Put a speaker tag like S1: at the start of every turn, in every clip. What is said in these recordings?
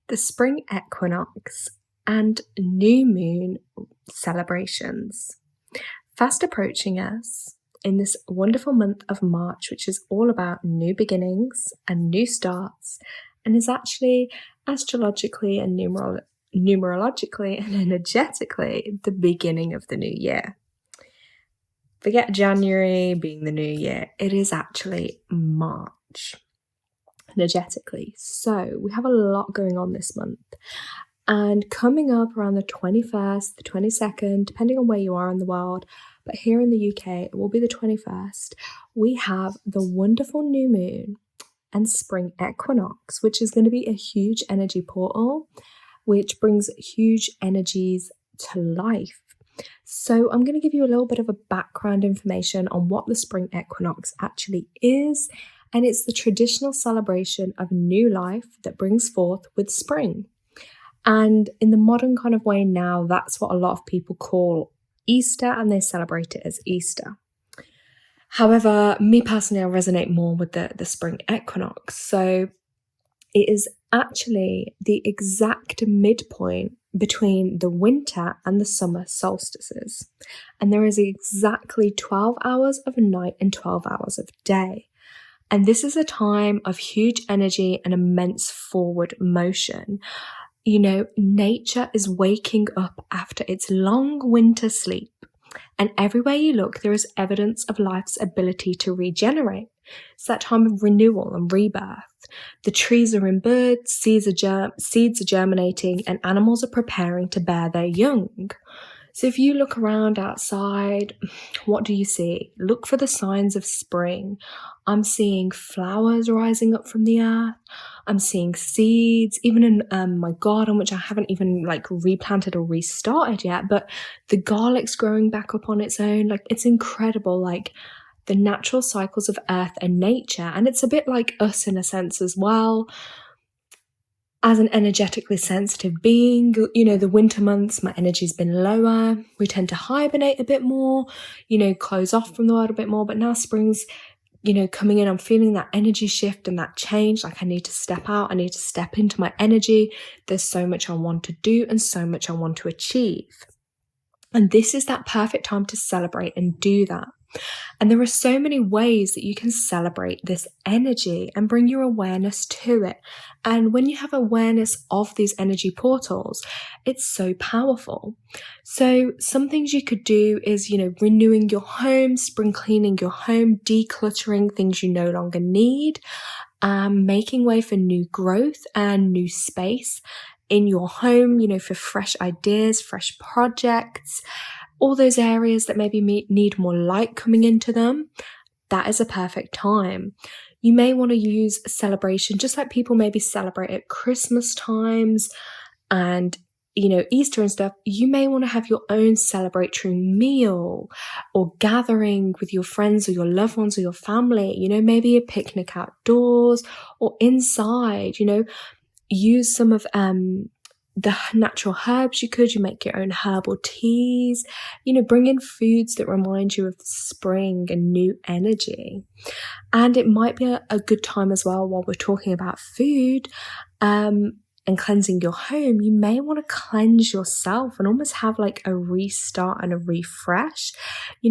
S1: the spring equinox and new moon celebrations fast approaching us in this wonderful month of March, which is all about new beginnings and new starts, and is actually astrologically and numerologically and energetically the beginning of the new year. Forget January being the new year, it is actually March energetically. So we have a lot going on this month. And coming up around the 21st, the 22nd, depending on where you are in the world, but here in the UK, it will be the 21st, we have the wonderful new moon and spring equinox, which is going to be a huge energy portal, which brings huge energies to life. So I'm going to give you a little bit of a background information on what the spring equinox actually is. And it's the traditional celebration of new life that brings forth with spring. And in the modern kind of way now, that's what a lot of people call Easter, and they celebrate it as Easter. However, me personally, I resonate more with the spring equinox. So it is actually the exact midpoint between the winter and the summer solstices. And there is exactly 12 hours of night and 12 hours of day. And this is a time of huge energy and immense forward motion. You know, nature is waking up after its long winter sleep. And everywhere you look, there is evidence of life's ability to regenerate. It's that time of renewal and rebirth. The trees are in bud, seeds are germinating, and animals are preparing to bear their young. So if you look around outside, what do you see? Look for the signs of spring. I'm seeing flowers rising up from the earth. I'm seeing seeds, even in my garden, which I haven't even replanted or restarted yet, but the garlic's growing back up on its own. It's incredible, the natural cycles of earth and nature. And it's a bit like us in a sense as well. As an energetically sensitive being, the winter months, my energy's been lower. We tend to hibernate a bit more, close off from the world a bit more. But now spring's, coming in, I'm feeling that energy shift and that change. I need to step out. I need to step into my energy. There's so much I want to do and so much I want to achieve. And this is that perfect time to celebrate and do that. And there are so many ways that you can celebrate this energy and bring your awareness to it. And when you have awareness of these energy portals, it's so powerful. So some things you could do is, renewing your home, spring cleaning your home, decluttering things you no longer need, making way for new growth and new space in your home, for fresh ideas, fresh projects. All those areas that maybe need more light coming into them, that is a perfect time. You may want to use celebration, just like people maybe celebrate at Christmas times and, Easter and stuff. You may want to have your own celebratory meal or gathering with your friends or your loved ones or your family, maybe a picnic outdoors or inside, use some of, the natural herbs you make your own herbal teas, bring in foods that remind you of spring and new energy. And it might be a good time as well, while we're talking about food, and cleansing your home, you may want to cleanse yourself and almost have a restart and a refresh.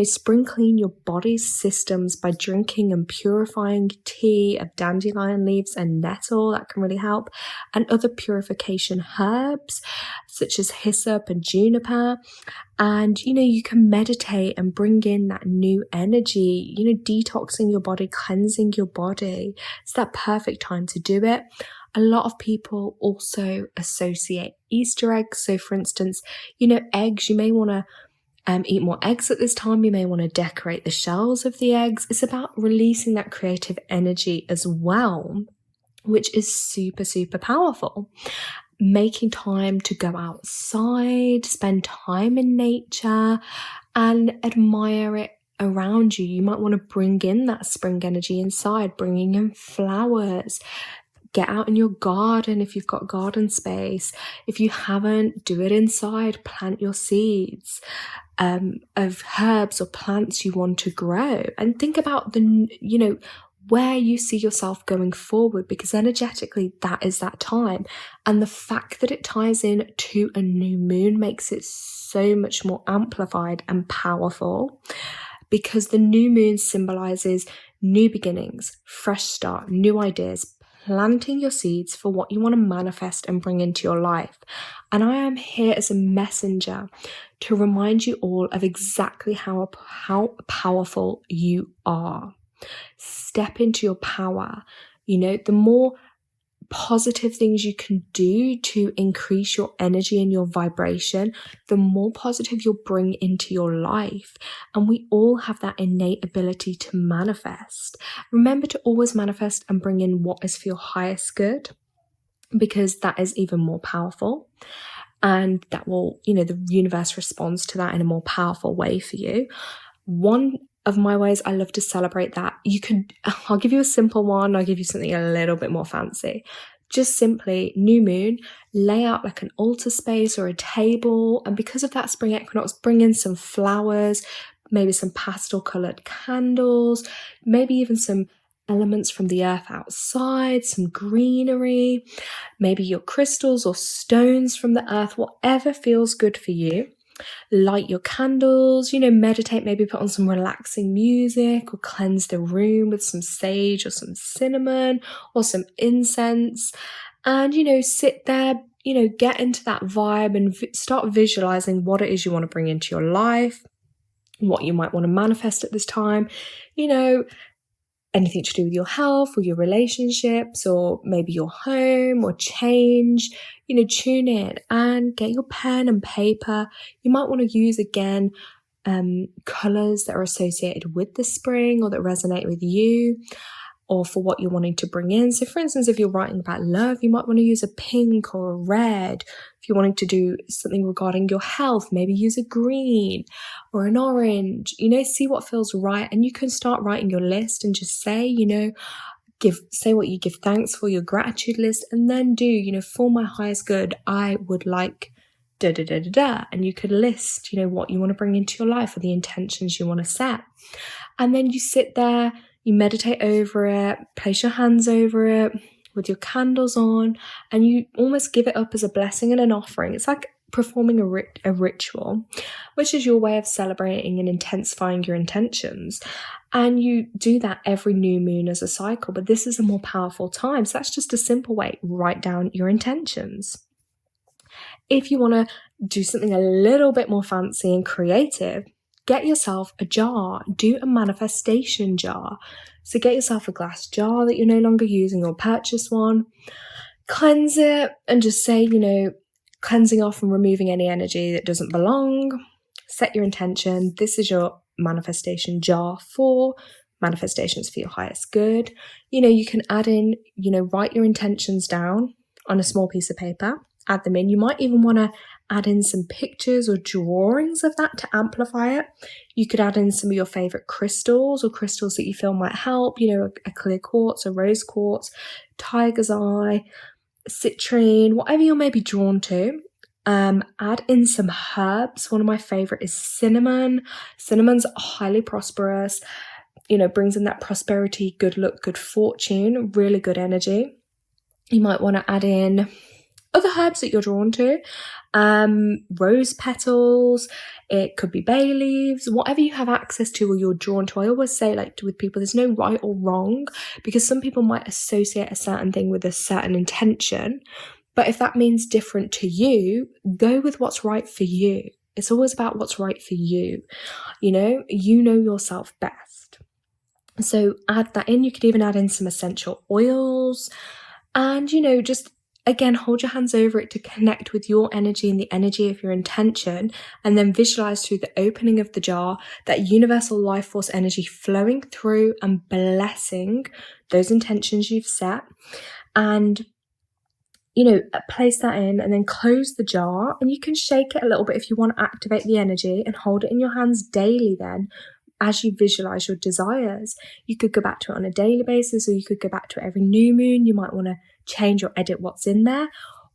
S1: Spring clean your body's systems by drinking and purifying tea of dandelion leaves and nettle. That can really help. And other purification herbs such as hyssop and juniper. And, you can meditate and bring in that new energy, detoxing your body, cleansing your body. It's that perfect time to do it. A lot of people also associate Easter eggs. So for instance, eggs, you may want to eat more eggs at this time. You may want to decorate the shells of the eggs. It's about releasing that creative energy as well, which is super, super powerful. Making time to go outside, spend time in nature and admire it around you. You might want to bring in that spring energy inside, bringing in flowers. Get out in your garden if you've got garden space. If you haven't, do it inside. Plant your seeds of herbs or plants you want to grow. And think about where you see yourself going forward, because energetically that is that time. And the fact that it ties in to a new moon makes it so much more amplified and powerful, because the new moon symbolizes new beginnings, fresh start, new ideas, planting your seeds for what you want to manifest and bring into your life. And I am here as a messenger to remind you all of exactly how powerful you are. Step into your power. The more positive things you can do to increase your energy and your vibration, the more positive you'll bring into your life. And we all have that innate ability to manifest. Remember to always manifest and bring in what is for your highest good, because that is even more powerful. And that will, the universe responds to that in a more powerful way for you. One of my ways I love to celebrate that, I'll give you a simple one, I'll give you something a little bit more fancy. Just simply, new moon, lay out like an altar space or a table, and because of that spring equinox, bring in some flowers, maybe some pastel coloured candles, maybe even some elements from the earth outside, some greenery, maybe your crystals or stones from the earth, whatever feels good for you. Light your candles, meditate, maybe put on some relaxing music, or cleanse the room with some sage or some cinnamon or some incense, and sit there, get into that vibe and start visualizing what it is you want to bring into your life, what you might want to manifest at this time, anything to do with your health or your relationships, or maybe your home or change. Tune in and get your pen and paper. You might want to use again colors that are associated with the spring or that resonate with you, or for what you're wanting to bring in. So for instance, if you're writing about love, you might want to use a pink or a red. If you're wanting to do something regarding your health, maybe use a green or an orange. See what feels right. And you can start writing your list and just say, say what you give thanks for, your gratitude list, and then do, for my highest good, I would like da da da da da. And you could list, what you want to bring into your life or the intentions you want to set. And then you sit there, you meditate over it, place your hands over it with your candles on, and you almost give it up as a blessing and an offering. It's like performing a ritual, which is your way of celebrating and intensifying your intentions. And you do that every new moon as a cycle, but this is a more powerful time. So that's just a simple way. Write down your intentions. If you want to do something a little bit more fancy and creative, get yourself a jar. Do a manifestation jar. So get yourself a glass jar that you're no longer using, or purchase one. Cleanse it and just say, cleansing off and removing any energy that doesn't belong. Set your intention. This is your manifestation jar for manifestations for your highest good. You can add in, write your intentions down on a small piece of paper, add them in. You might even want to add in some pictures or drawings of that to amplify it. You could add in some of your favorite crystals, or crystals that you feel might help, a clear quartz, a rose quartz, tiger's eye, citrine, whatever you're maybe drawn to. Add in some herbs. One of my favorite is cinnamon. Cinnamon's highly prosperous, brings in that prosperity, good luck, good fortune, really good energy. You might want to add in other herbs that you're drawn to, rose petals, it could be bay leaves, whatever you have access to or you're drawn to. I always say, with people, there's no right or wrong, because some people might associate a certain thing with a certain intention, but if that means different to you, go with what's right for you. It's always about what's right for you. You know yourself best. So add that in. You could even add in some essential oils, and just again, hold your hands over it to connect with your energy and the energy of your intention, and then visualize through the opening of the jar that universal life force energy flowing through and blessing those intentions you've set. And place that in, and then close the jar, and you can shake it a little bit if you want to activate the energy, and hold it in your hands daily then as you visualize your desires. You could go back to it on a daily basis, or you could go back to it every new moon. You might want to change or edit what's in there,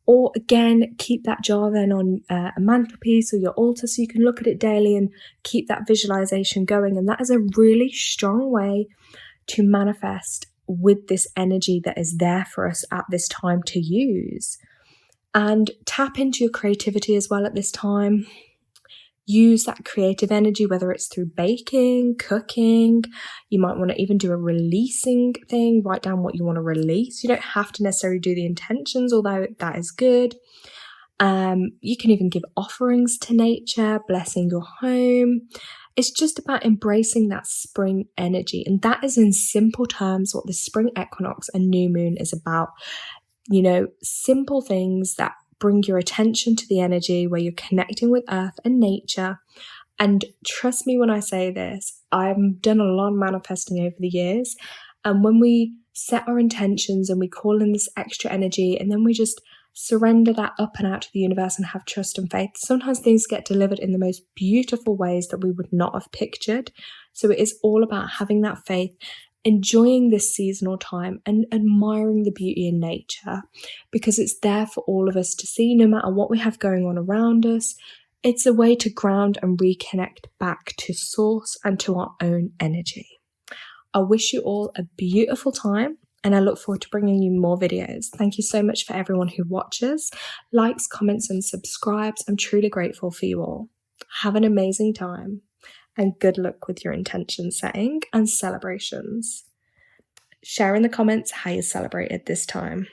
S1: or again, keep that jar then on a mantelpiece or your altar so you can look at it daily and keep that visualization going. And that is a really strong way to manifest with this energy that is there for us at this time to use. And tap into your creativity as well at this time. Use that creative energy, whether it's through baking, cooking. You might want to even do a releasing thing, write down what you want to release. You don't have to necessarily do the intentions, although that is good. You can even give offerings to nature, blessing your home. It's just about embracing that spring energy. And that is, in simple terms, what the spring equinox and new moon is about. You know, simple things that bring your attention to the energy, where you're connecting with earth and nature. And trust me when I say this, I've done a lot of manifesting over the years. And when we set our intentions and we call in this extra energy, and then we just surrender that up and out to the universe and have trust and faith, sometimes things get delivered in the most beautiful ways that we would not have pictured. So it is all about having that faith, enjoying this seasonal time and admiring the beauty in nature, because it's there for all of us to see no matter what we have going on around us. It's a way to ground and reconnect back to source and to our own energy. I wish you all a beautiful time, and I look forward to bringing you more videos. Thank you so much for everyone who watches, likes, comments, and subscribes. I'm truly grateful for you all. Have an amazing time, and good luck with your intention setting and celebrations. Share in the comments how you celebrated this time.